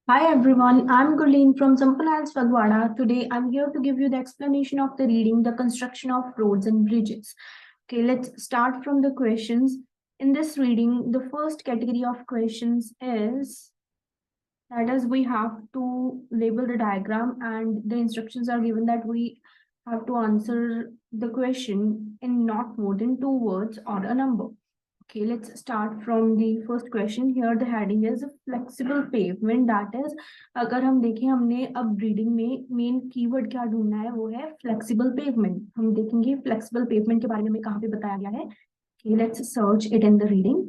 Hi everyone, I'm Gurleen from Simple Hands Fagwada. Today I'm here to give you the explanation of the reading The Construction of Roads and Bridges. Okay, let's start from the questions. In this reading, the first category of questions is that is we have to label the diagram and the instructions are given that we have to answer the question in not more than 2 words or a number. Okay, let's start from the first question. Here the heading is flexible pavement. That is, अगर हम देखें हमने अब reading में main keyword क्या ढूंढना है वो है फ्लेक्सिबल पेवमेंट. हम देखेंगे फ्लेक्सिबल पेवमेंट के बारे में हमें कहाँ पे बताया गया है. Okay, let's search it in the reading.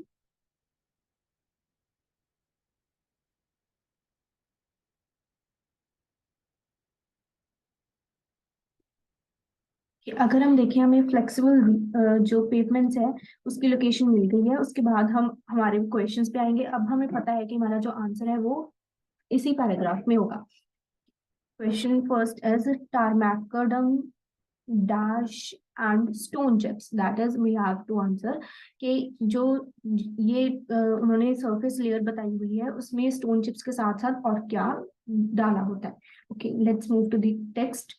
अगर हम देखें हमें फ्लेक्सिबल जो पेवमेंट्स है उसकी लोकेशन मिल गई है. उसके बाद हम हमारे क्वेश्चंस पे आएंगे. अब हमें पता है कि हमारा जो आंसर है वो इसी पैराग्राफ में होगा. Question first is tarmacadam dash and stone chips. That is we have to answer कि जो ये उन्होंने सरफेस लेयर बताई हुई है उसमें स्टोन चिप्स के साथ साथ और क्या डाला होता है. Okay, let's move to the text.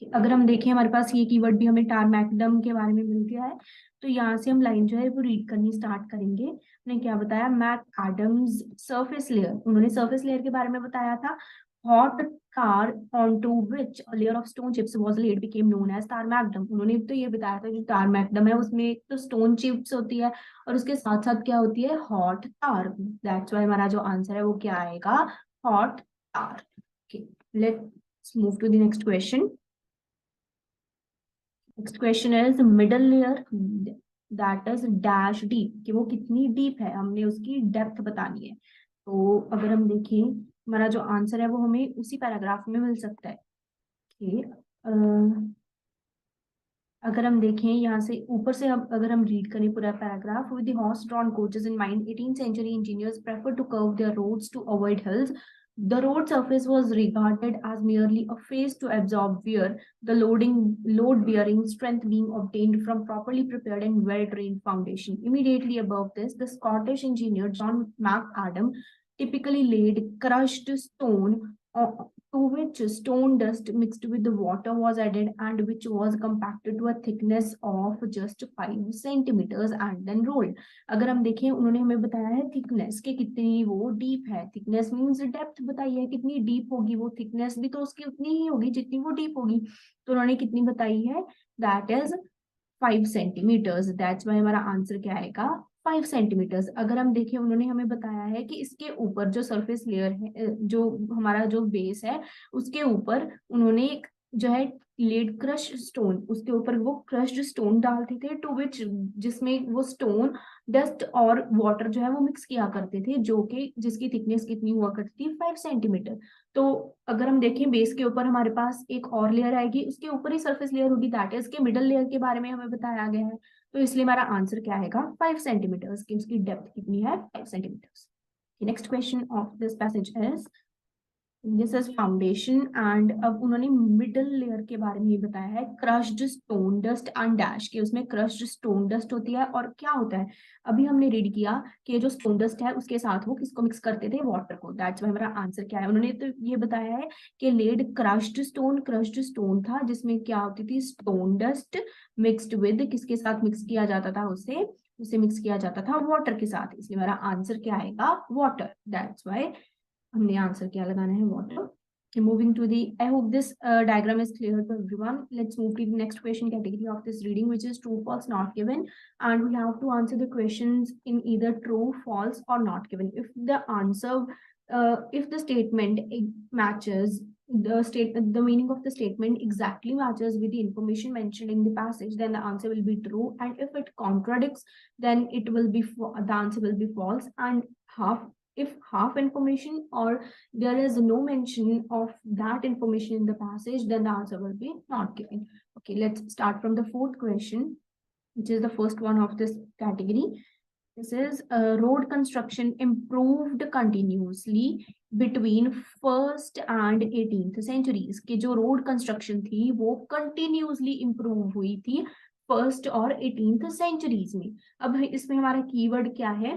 अगर हम देखें हमारे पास ये कीवर्ड भी हमें टारमैकडम के बारे में मिल गया है. तो यहाँ से हम लाइन जो है वो रीड करनी स्टार्ट करेंगे. उन्होंने क्या बताया, मैक एडम्स सरफेस लेयर. उन्होंने सरफेस लेयर के बारे में बताया था. Hot car onto which a layer of stone chips was laid became known as tarmacdam. उन्होंने तो ये बताया था जो tarmacdam है उसमें एक तो स्टोन चिप्स होती है और उसके साथ साथ क्या होती है, हॉट कार. दैट्स वाई हमारा जो आंसर है वो क्या आएगा, hardcore. Okay, let's move to the next question. Next question is middle layer that is dash deep, कि वो कितनी डीप है हमने उसकी डेप्थ बतानी है. तो अगर हम देखें हमारा जो आंसर है वो हमें उसी पैराग्राफ में मिल सकता है. कि अगर हम देखें यहाँ से ऊपर से हम अगर हम रीड करें पूरा paragraph, with the horse drawn coaches in mind 18th century engineers preferred to curve their roads to avoid hills. The road surface was regarded as merely a face to absorb wear, the load bearing strength being obtained from properly prepared and well trained foundation. Immediately above this, the Scottish engineer John McAdam typically laid crushed stone to which stone dust mixed with the water was added and which was compacted to a thickness of just 5 centimeters and then rolled. अगर हम देखें उन्होंने हमें बताया है thickness के कितनी वो डीप है. थिकनेस मीन्स डेप्थ बताई है कितनी डीप होगी वो. थिकनेस भी तो उसकी उतनी ही होगी जितनी वो डीप होगी. तो उन्होंने कितनी बताई है, that is 5 centimetres. That's why हमारा आंसर क्या आएगा, 5 सेंटीमीटर्स. अगर हम देखें उन्होंने हमें बताया है कि इसके ऊपर जो सरफेस लेयर है जो हमारा जो बेस है उसके ऊपर उन्होंने एक जो है लेड क्रश स्टोन, उसके ऊपर वो क्रश्ड स्टोन डालते थे टू विच जिसमें वो स्टोन डस्ट और वाटर जो है वो मिक्स किया करते थे, जो कि जिसकी थिकनेस कितनी हुआ करती थी, 5 सेंटीमीटर. तो अगर हम देखें बेस के ऊपर हमारे पास एक और लेयर आएगी, उसके ऊपर ही सरफेस लेयर होगी, दैट इज के मिडल लेयर के बारे में हमें बताया गया है. तो इसलिए हमारा आंसर क्या आएगा, 5 सेंटीमीटर्स की उसकी डेप्थ कितनी है, 5 centimetres. Next question of this passage is this is foundation and अब उन्होंने मिडल लेयर के बारे में बताया है, crushed stone dust and dash, के उसमें क्रश्ड स्टोन डस्ट होती है और क्या होता है, अभी हमने रीड किया कि जो स्टोन डस्ट है उसके साथ वो किसको मिक्स करते थे, वाटर को. दैट्स वाई हमारा आंसर क्या है, उन्होंने तो ये बताया है कि लेड क्रश्ड स्टोन था जिसमें क्या होती थी, स्टोन डस्ट मिक्सड विद किसके साथ मिक्स किया जाता था, उसे उसे मिक्स किया जाता था वाटर के साथ. इसलिए हमारा आंसर क्या आएगा, वाटर. दैट्स वाई हमने आंसर क्या लगाना है, water. Okay, moving to the, I hope this diagram is clear to everyone. Let's move to the next question category of this reading, which is true, false, not given. And we have to answer the questions in either true, false, or not given. If the answer, if the statement matches the meaning of the statement exactly matches with the information mentioned in the passage, then the answer will be true. And if it contradicts, then it will be the answer will be false. And if half information or there is no mention of that information in the passage, then the answer will be not given. Okay, let's start from the fourth question, which is the first one of this category. This is road construction improved continuously between first and 18th centuries. कि जो road construction थी वो continuously improve हुई थी first और 18th centuries में. अब इसमें हमारा कीवर्ड क्या है,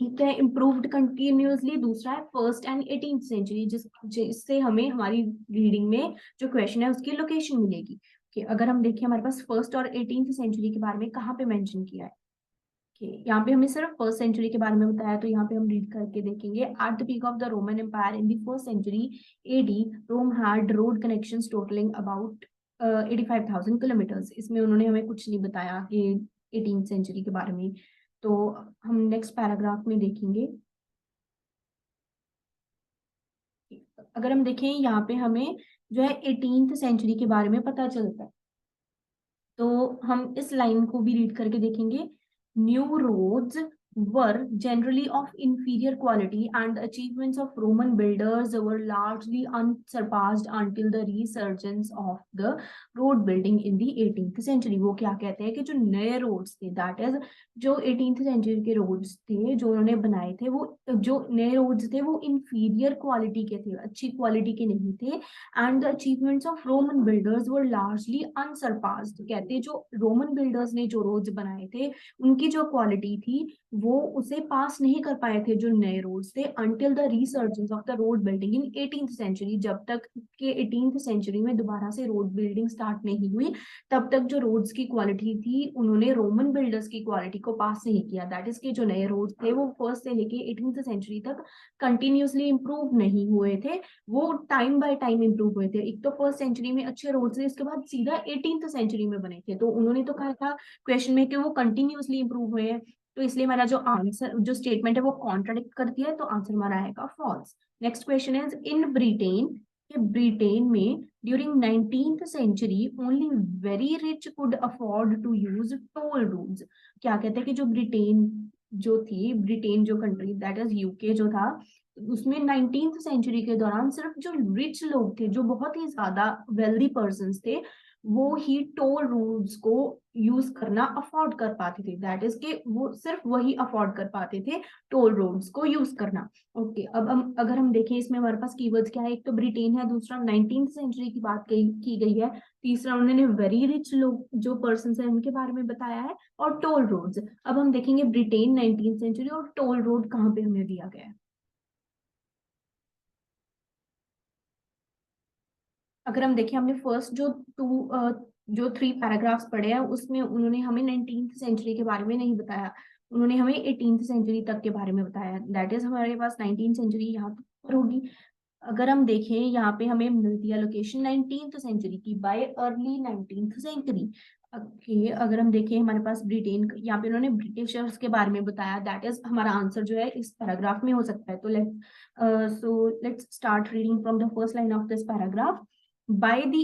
ठीक है, इम्प्रूव्ड कंटिन्यूअसली। दूसरा है फर्स्ट एंड 18th सेंचुरी, जिससे हमें हमारी रीडिंग में जो क्वेश्चन है उसकी लोकेशन मिलेगी। कि अगर हम देखें हमारे पास फर्स्ट और 18th सेंचुरी के बारे में कहाँ पे मेंशन किया है, कि यहाँ पे हमें सिर्फ फर्स्ट सेंचुरी के बारे में बताया, तो यहाँ पे हम रीड करके देखेंगे। At the peak of the Roman empire in the first century AD, Rome had road connections totalling about 85,000 kilometres. इसमें उन्होंने हमें कुछ नहीं बताया कि 18th सेंचुरी के बारे में। तो हम नेक्स्ट पैराग्राफ में देखेंगे। अगर हम देखें यहाँ पे हमें जो है 18th सेंचुरी के बारे में पता चलता है, तो हम इस लाइन को भी रीड करके देखेंगे। New roads were generally of inferior quality and the achievements of Roman builders were largely unsurpassed until the resurgence of the road building in the 18th century। वो क्या कहते हैं कि जो नए रोड्स थे, दैट इज जो 18th सेंचुरी के रोड्स थे जो उन्होंने बनाए थे, वो जो नए रोड्स थे वो इंफीरियर क्वालिटी के थे, अच्छी क्वालिटी के नहीं थे। And the achievements of Roman builders were largely unsurpassed. कहते जो रोमन बिल्डर्स ने जो रोड्स बनाए थे उनकी जो क्वालिटी थी वो उसे पास नहीं कर पाए थे जो नए रोड्स थे, until the resurgence of the road building in 18th century. जब तक के 18th सेंचुरी में दोबारा से रोड बिल्डिंग स्टार्ट नहीं हुई, तब तक जो रोड्स की क्वालिटी थी उन्होंने रोमन बिल्डर्स की क्वालिटी को पास नहीं किया। दैट इज के जो नए रोड्स थे वो फर्स्ट से लेके 18th सेंचुरी तक कंटिन्यूसली इंप्रूव नहीं हुए थे, वो टाइम बाय टाइम इंप्रूव हुए थे। एक तो फर्स्ट सेंचुरी में अच्छे रोड्स थे, उसके बाद सीधा 18th सेंचुरी में बने थे। तो उन्होंने तो कहा था क्वेश्चन में कि वो कंटिन्यूअसली इंप्रूव हुए हैं, तो इसलिए हमारा जो आंसर जो स्टेटमेंट है वो कॉन्ट्राडिक्ट करती है, तो आंसर हमारा आएगा false. Next question is in Britain, कि ब्रिटेन में during 19th century only very rich could afford to use toll routes. क्या कहते हैं कि जो ब्रिटेन जो थी, ब्रिटेन जो कंट्री दैट इज यूके जो था, उसमें 19th सेंचुरी के दौरान सिर्फ जो रिच लोग थे, जो बहुत ही ज्यादा वेल्दी पर्सन थे, वो ही टोल रूट्स को यूज करना अफोर्ड कर पाते थे। दैट इज के वो सिर्फ वही अफोर्ड कर पाते थे टोल रोड्स को यूज करना। ओके, अब हम अगर हम देखें इसमें हमारे पास कीवर्ड्स क्या है, एक तो ब्रिटेन है, दूसरा 19th सेंचुरी की बात की गई है, तीसरा उन्होंने वेरी रिच लोग जो पर्सन है उनके बारे में बताया है, और टोल रोड्स। अब हम देखेंगे ब्रिटेन, 19th सेंचुरी और टोल रोड कहाँ पे हमें दिया गया है। अगर हम देखें हमने फर्स्ट जो 3 पैराग्राफ्स पढ़े हैं उसमें उन्होंने हमें 19th सेंचुरी के बारे में नहीं बताया, उन्होंने हमें 18th सेंचुरी तक के बारे में बताया। दैट इज हमारे पास 19th सेंचुरी यहाँ पर होगी। अगर हम देखें यहाँ पे हमें मिलती है लोकेशन 19th सेंचुरी की, by early 19th century. Okay, अगर हम देखें हमारे पास ब्रिटेन, यहाँ पे उन्होंने ब्रिटिशर्स के बारे में बताया, दैट इज हमारा आंसर जो है इस पैराग्राफ में हो सकता है। तो let's start reading from the first line of this paragraph. By the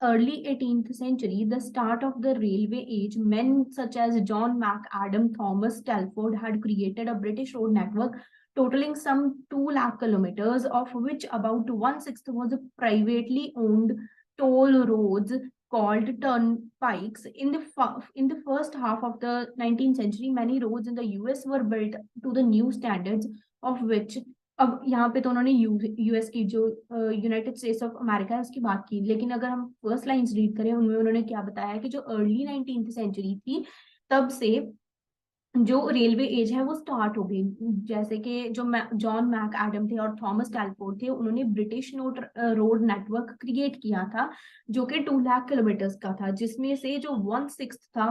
early 18th century, the start of the railway age, men such as John McAdam, Thomas Telford had created a British road network totaling some 2 lakh kilometers, of which about 1/6 was privately owned toll roads called turnpikes. In the first half of the 19th century, many roads in the US were built to the new standards, of which अब यहाँ पे तो उन्होंने US की जो United states of America है उसकी बात की, लेकिन अगर हम फर्स्ट लाइंस रीड करें उनमें उन्होंने क्या बताया कि जो अर्ली 19th सेंचुरी थी तब से जो रेलवे एज है वो स्टार्ट हो गई। जैसे कि जो जॉन मैक एडम थे और थॉमस टैलफोर्ड थे, उन्होंने ब्रिटिश रोड नेटवर्क क्रिएट किया था जो कि 2 लाख किलोमीटर्स का था, जिसमें से जो 1/6 था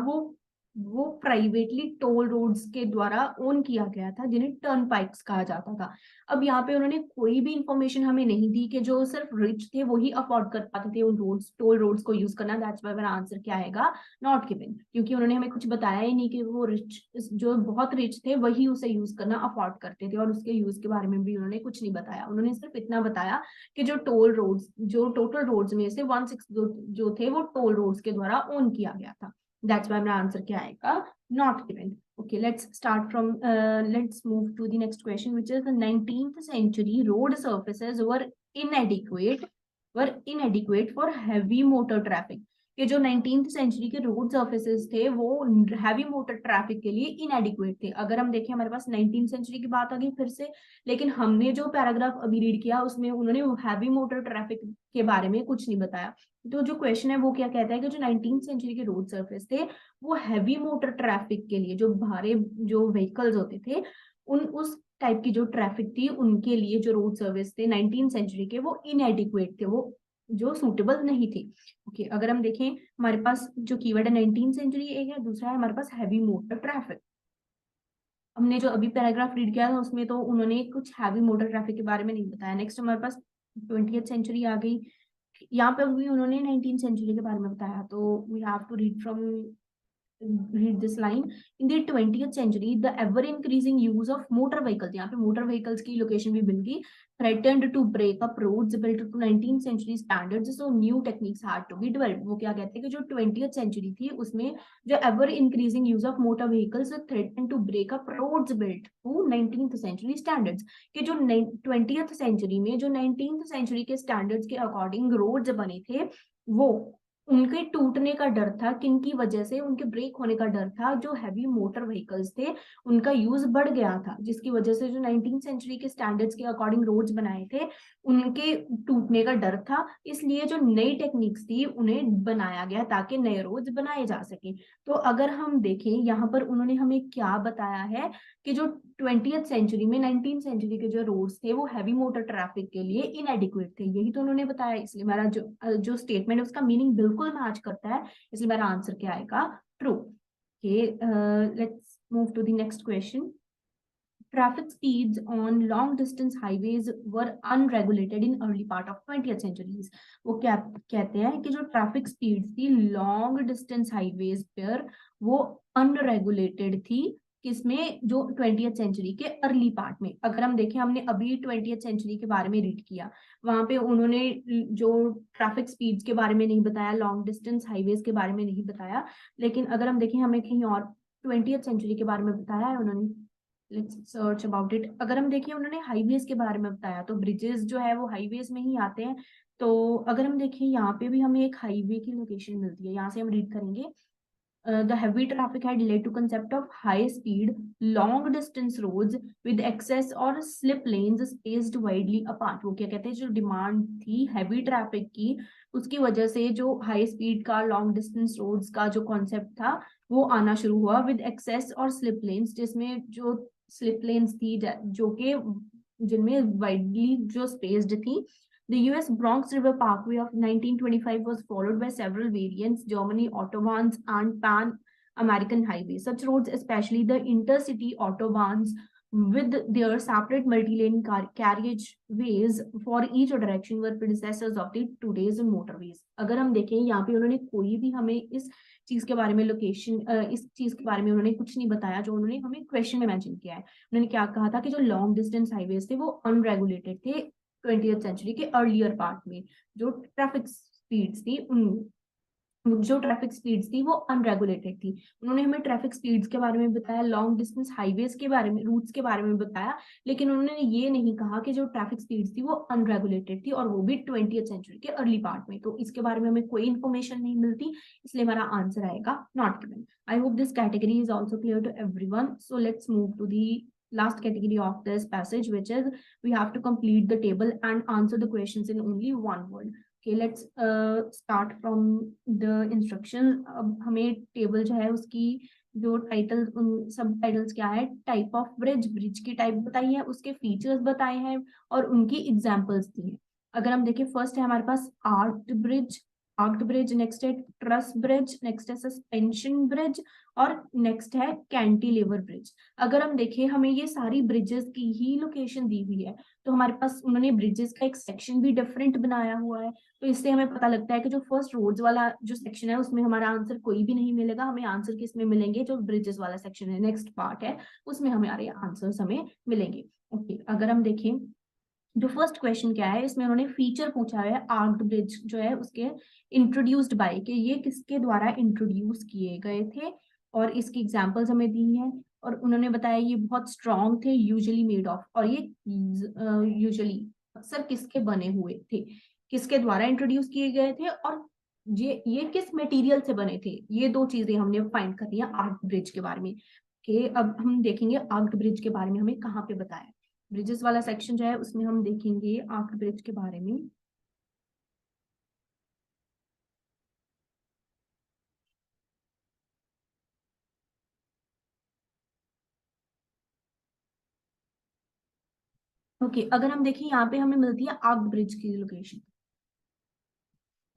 वो प्राइवेटली टोल रोड्स के द्वारा ओन किया गया था, जिन्हें टर्न पाइक्स कहा जाता था। अब यहाँ पे उन्होंने कोई भी इंफॉर्मेशन हमें नहीं दी कि जो सिर्फ रिच थे वही अफोर्ड कर पाते थे उन रोड्स टोल रोड्स को यूज करना। दैट्स व्हाई मेरा आंसर क्या आएगा, नॉट गिवन, क्योंकि उन्होंने हमें कुछ बताया ही नहीं कि वो रिच जो बहुत रिच थे वही उसे यूज करना अफोर्ड करते थे, और उसके यूज के बारे में भी उन्होंने कुछ नहीं बताया। उन्होंने सिर्फ इतना बताया कि जो टोल रोड्स जो टोटल रोड्स में से 1/6 जो थे वो टोल रोड्स के द्वारा ओन किया गया था। दैट्स व्हाई मेरा आंसर क्या आएगा, not given. Okay, let's move to the next question, which is the 19th century road surfaces were inadequate for heavy motor traffic। कि जो 19th सेंचुरी के रोड सर्फेसेस थे वो हैवी मोटर ट्रैफिक के लिए इनएडिक्वेट थे। अगर हम देखें हमारे पास 19th सेंचुरी की बात आ गई फिर से, लेकिन हमने जो पैराग्राफ अभी रीड किया उसमें उन्होंने हैवी मोटर ट्रैफिक के बारे में कुछ नहीं बताया। तो जो क्वेश्चन है वो क्या कहता है कि जो 19th सेंचुरी के रोड सर्फेस थे वो हैवी मोटर ट्रैफिक के लिए, जो भारे जो व्हीकल्स होते थे उस टाइप की जो ट्रैफिक थी उनके लिए जो रोड सर्विस थे 19th सेंचुरी के वो इनएडिक्वेट थे, वो जो सूटेबल नहीं थे। ओके, अगर हम देखें हमारे पास जो कीवर्ड है 19th सेंचुरी एक है, दूसरा है हमारे पास हैवी मोटर ट्रैफिक। हमने जो अभी पैराग्राफ रीड किया था उसमें तो उन्होंने कुछ हैवी मोटर ट्रैफिक के बारे में नहीं बताया। नेक्स्ट हमारे पास 20th सेंचुरी आ गई, यहाँ पे भी उन्होंने 19th सेंचुरी के बारे में बताया, तो we have to read from read this line. In the 20th century, the ever increasing use of motor vehicles, यहाँ पे motor vehicles की location भी मिल गई, threatened to break up roads built to 19th century standards, so new techniques had to be developed. वो क्या कहते हैं कि जो 20th century थी उसमें जो ever increasing use of motor vehicles threatened to break up roads built to 19th century standards, कि जो 20th century में जो 19th century के standards के according roads बने थे वो उनके टूटने का डर था। किनकी वजह से? उनके ब्रेक होने का डर था। जो हैवी मोटर व्हीकल्स थे उनका यूज बढ़ गया था, जिसकी वजह से जो 19th सेंचुरी के स्टैंडर्ड्स के अकॉर्डिंग रोड्स बनाए थे उनके टूटने का डर था। इसलिए जो नई टेक्निक्स थी उन्हें बनाया गया ताकि नए रोड्स बनाए जा सके। तो अगर हम देखें यहाँ पर उन्होंने हमें क्या बताया है कि जो 20th सेंचुरी में 19th सेंचुरी के जो रोड्स थे वो हैवी मोटर ट्रैफिक के लिए इनएडिक्वेट थे, यही तो उन्होंने बताया। इसलिए मेरा जो स्टेटमेंट है उसका मीनिंग बिल्कुल मैच करता है, इसलिए मेरा आंसर क्या आएगा? True. Okay, let's move to the next question. Traffic speeds on long distance highways were unregulated in early part of 20th centuries. वो क्या कहते हैं कि जो ट्रैफिक स्पीड थी लॉन्ग डिस्टेंस हाईवेज पर वो अनरेगुलेटेड थी। किसमें? जो 20th सेंचुरी के अर्ली पार्ट में। अगर हम देखें हमने अभी 20th सेंचुरी के बारे में रीड किया, वहां पे उन्होंने जो ट्रैफिक स्पीड्स के बारे में नहीं बताया, लॉन्ग डिस्टेंस हाईवेज के बारे में नहीं बताया। लेकिन अगर हम देखें हमें कहीं और 20th सेंचुरी के बारे में बताया है उन्होंने। Let's search about it. अगर हम देखिए उन्होंने हाईवेज के बारे में बताया, तो ब्रिजेस जो है वो हाईवेज में ही आते हैं। तो अगर हम देखें यहाँ पे भी हमें एक हाईवे की लोकेशन मिलती है, यहाँ से हम रीड करेंगे। The heavy traffic had led to concept of high speed long distance roads with access or slip lanes spaced widely apart. वो क्या कहते हैं, जो डिमांड थी हैवी ट्रैफिक की उसकी वजह से जो हाई स्पीड का लॉन्ग डिस्टेंस रोड्स का जो कॉन्सेप्ट था वो आना शुरू हुआ विद एक्सेस और स्लिप लेन्स, जिसमें जो स्लिप लेन्स थी जो कि जिनमें वाइडली जो स्पेस्ड थी। The US Bronx River Parkway of 1925 was followed by several variants, Germany autobahns and Pan-American highways. Such roads, especially the intercity autobahns, with their separate multi-lane carriageways for each direction, were predecessors of the today's motorways. अगर हम देखें यहाँ पे उन्होंने कोई भी हमें इस चीज के बारे में इस चीज के बारे में उन्होंने कुछ नहीं बताया जो उन्होंने हमें क्वेश्चन में मेंशन किया है। उन्होंने क्या कहा था कि जो लॉन्ग डिस्टेंस हाईवेज थे वो अनरेगुलेटेड थे 20th सेंचुरी के अर्लियर पार्ट में। जो ट्रैफिक स्पीड्स थी वो अनरेगुलेटेड थी। उन्होंने हमें ट्रैफिक स्पीड्स के बारे में बताया, लॉन्ग डिस्टेंस हाईवेज के बारे में, रूट्स के बारे में बताया, लेकिन उन्होंने ये नहीं कहा कि जो ट्रैफिक स्पीड्स थी वो अनरेगुलेटेड थी और वो भी 20th सेंचुरी के अर्ली पार्ट में। तो इसके बारे में हमें कोई इन्फॉर्मेशन नहीं मिलती, इसलिए हमारा आंसर आएगा not given. I hope this category is also clear to everyone. So let's move to the last category of this passage, which is we have to complete the table and answer the questions in only one word. Okay, let's start from the instruction. अब हमें table जो है उसकी जो title सब titles क्या है, type of bridge, bridge की टाइप बताई है, उसके फीचर्स बताए हैं और उनकी एग्जांपल्स दी हैं। अगर हम देखें फर्स्ट है हमारे पास आर्क्ड ब्रिज, नेक्स्ट है ट्रस ब्रिज, नेक्स्ट है सस्पेंशन ब्रिज और नेक्स्ट है कैंटिलीवर ब्रिज। अगर हम देखें हमें ये सारी ब्रिजेस की ही लोकेशन दी हुई है, तो हमारे पास उन्होंने ब्रिजेस का एक सेक्शन भी डिफरेंट बनाया हुआ है। तो इससे हमें पता लगता है कि जो फर्स्ट रोड्स वाला जो सेक्शन है उसमें हमारा आंसर कोई भी नहीं मिलेगा, हमें आंसर किस में मिलेंगे? जो ब्रिजेस वाला सेक्शन है, नेक्स्ट पार्ट है, उसमें हमारे आंसर्स हमें मिलेंगे। ओके, अगर हम देखें जो फर्स्ट क्वेश्चन क्या है, इसमें उन्होंने फीचर पूछा है आर्क्ड ब्रिज जो है उसके इंट्रोड्यूस्ड बाय, कि ये किसके द्वारा इंट्रोड्यूस किए गए थे और इसकी एग्जांपल्स हमें दी हैं। और उन्होंने बताया ये बहुत स्ट्रॉन्ग थे, यूजुअली मेड ऑफ, और ये यूजुअली अक्सर किसके बने हुए थे, किसके द्वारा इंट्रोड्यूस किए गए थे, और ये किस मटेरियल से बने थे। ये दो चीजें हमने फाइंड करनी है आर्क्ड ब्रिज के बारे में। कि अब हम देखेंगे आर्क्ड ब्रिज के बारे में हमें कहाँ पे बताया। ब्रिजेस वाला सेक्शन जो है उसमें हम देखेंगे आर्क्ड ब्रिज के बारे में। ओके अगर हम देखें यहाँ पे हमें मिलती है आर्क्ड ब्रिज की लोकेशन।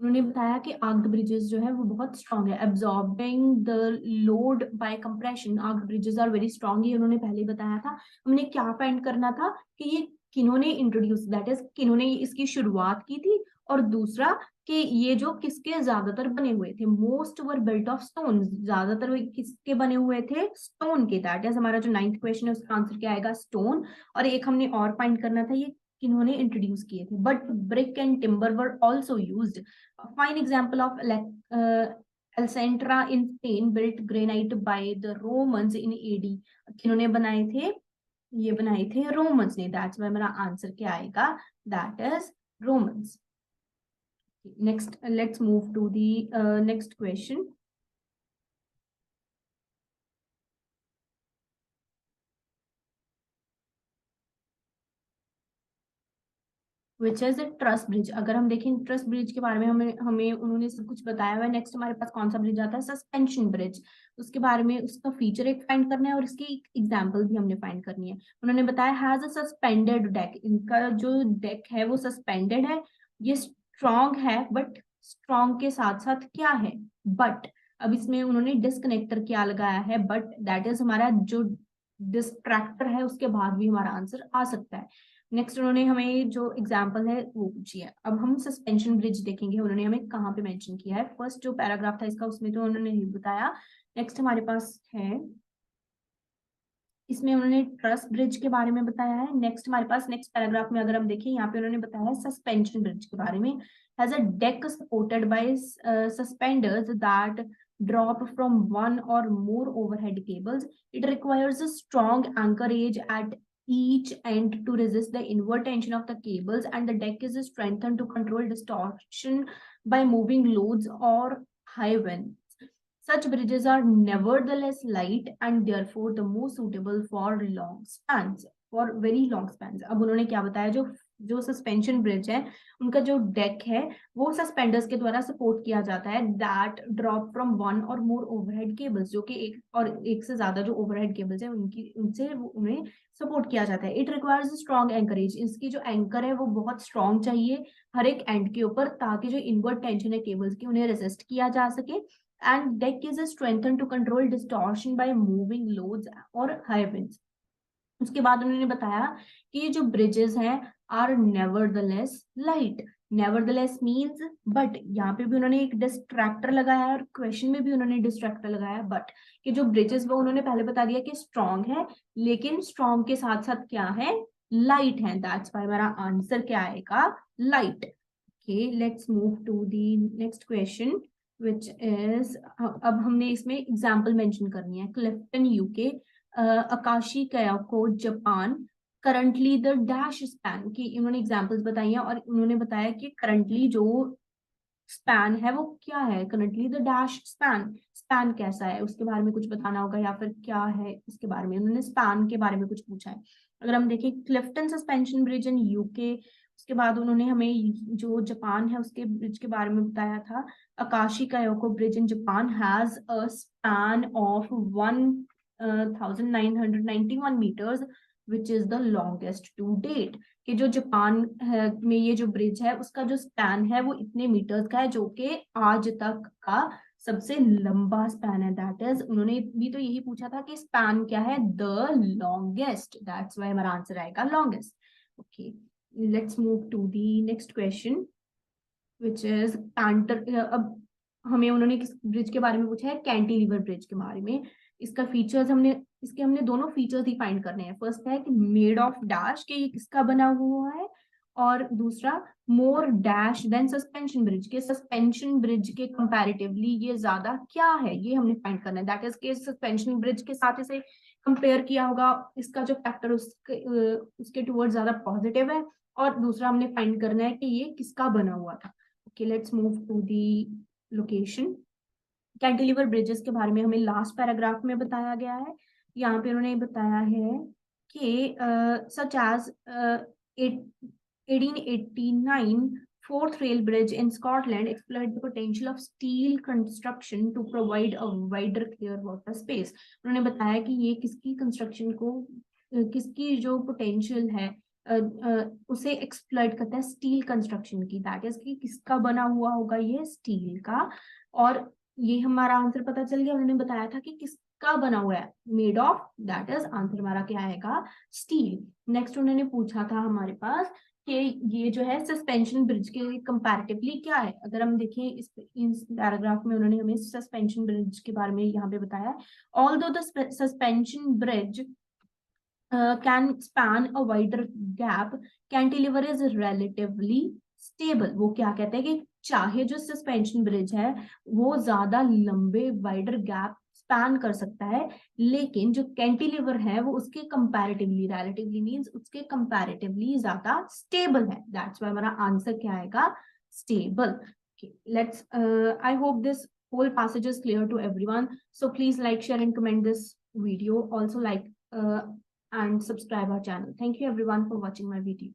उन्होंने बताया कि आर्क्ड ब्रिजेस जो है वो बहुत स्ट्रांग है, absorbing the load by compression. Arched bridges are very strong, ये उन्होंने पहले ही बताया था। हमने क्या फाइंड करना था कि ये किन्होंने इंट्रोड्यूस, दैट इज किन्होंने इसकी शुरुआत की थी, और दूसरा कि ये जो किसके ज्यादातर बने हुए थे, most were built of stone, ज्यादातर वे किसके बने हुए थे, स्टोन के। दैट इज हमारा जो 9th क्वेश्चन है उसका आंसर क्या आएगा, स्टोन। और एक हमने और फाइंड करना था ये किन्होंने इंट्रोड्यूस किए थे, but brick and timber were also used. A fine example of Alcentra in Spain built granite by the Romans in AD। किन्होंने बनाए थे, ये बनाए थे रोमन्स ने। दैट्स वाई मेरा आंसर क्या आएगा, that is Romans. Next let's move to the next question. Which is truss bridge. अगर हम देखें ट्रस ब्रिज के बारे में हमें हमें उन्होंने सब कुछ बताया हुआ है। नेक्स्ट हमारे पास कौन सा ब्रिज आता है, सस्पेंशन ब्रिज। उसके बारे में उसका फीचर एक फाइंड करना है और इसकी एग्जांपल भी हमने फाइंड करनी है। उन्होंने बताया हैज अ सस्पेंडेड डेक, इनका जो डेक है वो सस्पेंडेड है। ये स्ट्रॉन्ग है, बट स्ट्रॉन्ग के साथ साथ क्या है, बट। अब इसमें उन्होंने डिस्कनेक्टर क्या लगाया है, बट दैट इज हमारा जो डिस्ट्रैक्टर है उसके बाद भी हमारा आंसर आ सकता है। नेक्स्ट उन्होंने हमें जो एग्जाम्पल है वो पूछी है। अब हम सस्पेंशन ब्रिज देखेंगे, उन्होंने हमें कहाँ पे मेंशन किया है। फर्स्ट जो पैराग्राफ था इसका उसमें तो उन्होंने नहीं बताया। नेक्स्ट हमारे पास है, इसमें उन्होंने ट्रस ब्रिज के बारे में बताया है। नेक्स्ट हमारे पास नेक्स्ट पैराग्राफ में अगर हम देखें, यहाँ पे उन्होंने बताया है सस्पेंशन ब्रिज के बारे में। Has a deck supported by suspenders that drop from one or more overhead cables. It requires a strong anchorage at each end to resist the inward tension of the cables, and the deck is strengthened to control distortion by moving loads or high winds. Such bridges are nevertheless light and therefore the most suitable for long spans, for very long spans। अब उन्होंने क्या बताया, जो जो suspension bridge है उनका जो deck है वो सस्पेंडर्स के द्वारा सपोर्ट किया जाता है, दैट ड्रॉप फ्रॉम वन और मोर ओवरहेड केबल्स, जो कि एक से ज्यादा जो ओवरहेड केबल्स है उनकी उनसे उन्हें सपोर्ट किया जाता है। इट रिक्वायर्स स्ट्रॉन्ग एंकरेज, इसकी जो एंकर है वो बहुत स्ट्रॉन्ग चाहिए हर एक एंड के ऊपर, ताकि जो इनवर्ड टेंशन है केबल्स की उन्हें रेसिस्ट किया जा सके। And deck is strengthened to control distortion by moving loads or high winds। उसके बाद उन्होंने बताया कि ये जो ब्रिजेस हैं are nevertheless light. Nevertheless means but, यहाँ पे भी उन्होंने एक डिस्ट्रैक्टर लगाया है और क्वेश्चन में भी उन्होंने डिस्ट्रैक्टर लगाया बट, कि जो ब्रिजेस वो उन्होंने पहले बता दिया कि स्ट्रॉन्ग है, लेकिन स्ट्रॉन्ग के साथ साथ क्या है, लाइट है। दैट्स वाई मेरा आंसर क्या आएगा, light. Okay let's move to the next question which is, अब हमने इसमें एग्जाम्पल मेंशन करनी है। Clifton UK, Akashi Kaikyo Japan, currently the dash span की इन्होंने एग्जांपल्स बताई हैं और उन्होंने बताया कि करंटली जो स्पैन है वो क्या है, currently the dash span. Span कैसा है उसके बारे में कुछ बताना होगा, या फिर क्या है इसके बारे में, उन्होंने स्पैन के बारे में कुछ पूछा है। अगर हम देखें Clifton suspension bridge in UK, उसके बाद उन्होंने हमें जो जापान है उसके ब्रिज के बारे में बताया था। Akashi Kaikyo bridge in Japan has a span of 1991 meters, which is the longest to date. कि जो जापान में ये जो ब्रिज है उसका जो स्पैन है वो इतने मीटर्स का है, जो कि आज तक का सबसे लंबा स्पैन है। दैट इज, उन्होंने भी तो यही पूछा था कि स्पैन क्या है, द लॉन्गेस्ट। दैट्स वाई हमारा आंसर आएगा longest. Okay let's move to the next question which is painter. अब हमें उन्होंने किस ब्रिज के बारे में पूछा है, कैंटिलीवर ब्रिज के बारे में। इसका फीचर्स हमने दोनों फीचर्स ही फाइंड करने हैं। फर्स्ट है कि मेड ऑफ डैश, कि ये किसका बना हुआ है, और दूसरा मोर डैश देन सस्पेंशन ब्रिज, के सस्पेंशन ब्रिज के कंपैरेटिवली ये ज्यादा क्या है, ये हमने फाइंड करना है। दैट इज के सस्पेंशन ब्रिज के साथ इसे कंपेयर किया होगा, इसका जो फैक्टर उसके टुवर्ड ज्यादा पॉजिटिव है, और दूसरा हमने फाइंड करना है कि ये किसका बना हुआ था। Okay let's move to the location. Cantilever bridges के बारे में हमें लास्ट पैराग्राफ में बताया गया है। यहाँ पे उन्होंने बताया है कि such as 1889 fourth rail bridge in Scotland explored the potential of steel construction to provide a wider clear water space। उन्होंने बताया कि ये किसकी कंस्ट्रक्शन को किसकी जो पोटेंशियल है उसे एक्सप्लॉइट करता है स्टील कंस्ट्रक्शन की, दैट इज कि किसका बना हुआ होगा, ये स्टील का। और ये हमारा आंसर पता चल गया, उन्होंने बताया था कि किसका बना हुआ है, made of, that is answer हमारा क्या आएगा, स्टील। नेक्स्ट उन्होंने पूछा था हमारे पास कि ये जो है सस्पेंशन ब्रिज के कंपैरेटिवली क्या है। अगर हम देखें इस पैराग्राफ में उन्होंने हमें सस्पेंशन ब्रिज के बारे में यहाँ पे बताया, although the suspension bridge can span a wider gap, cantilever is relatively stable। वो क्या कहते हैं कि चाहे जो सस्पेंशन ब्रिज है वो ज्यादा लंबे वाइडर गैप स्पैन कर सकता है, लेकिन जो कैंटिलीवर है वो उसके कंपैरेटिवली, रिलेटिवली मींस उसके कंपैरेटिवली ज्यादा स्टेबल है। दैट्स व्हाई हमारा आंसर क्या आएगा, stable. Let's I hope this whole passage is clear to everyone, so please like, share and comment this video, also like and subscribe our channel. Thank you everyone for watching my video.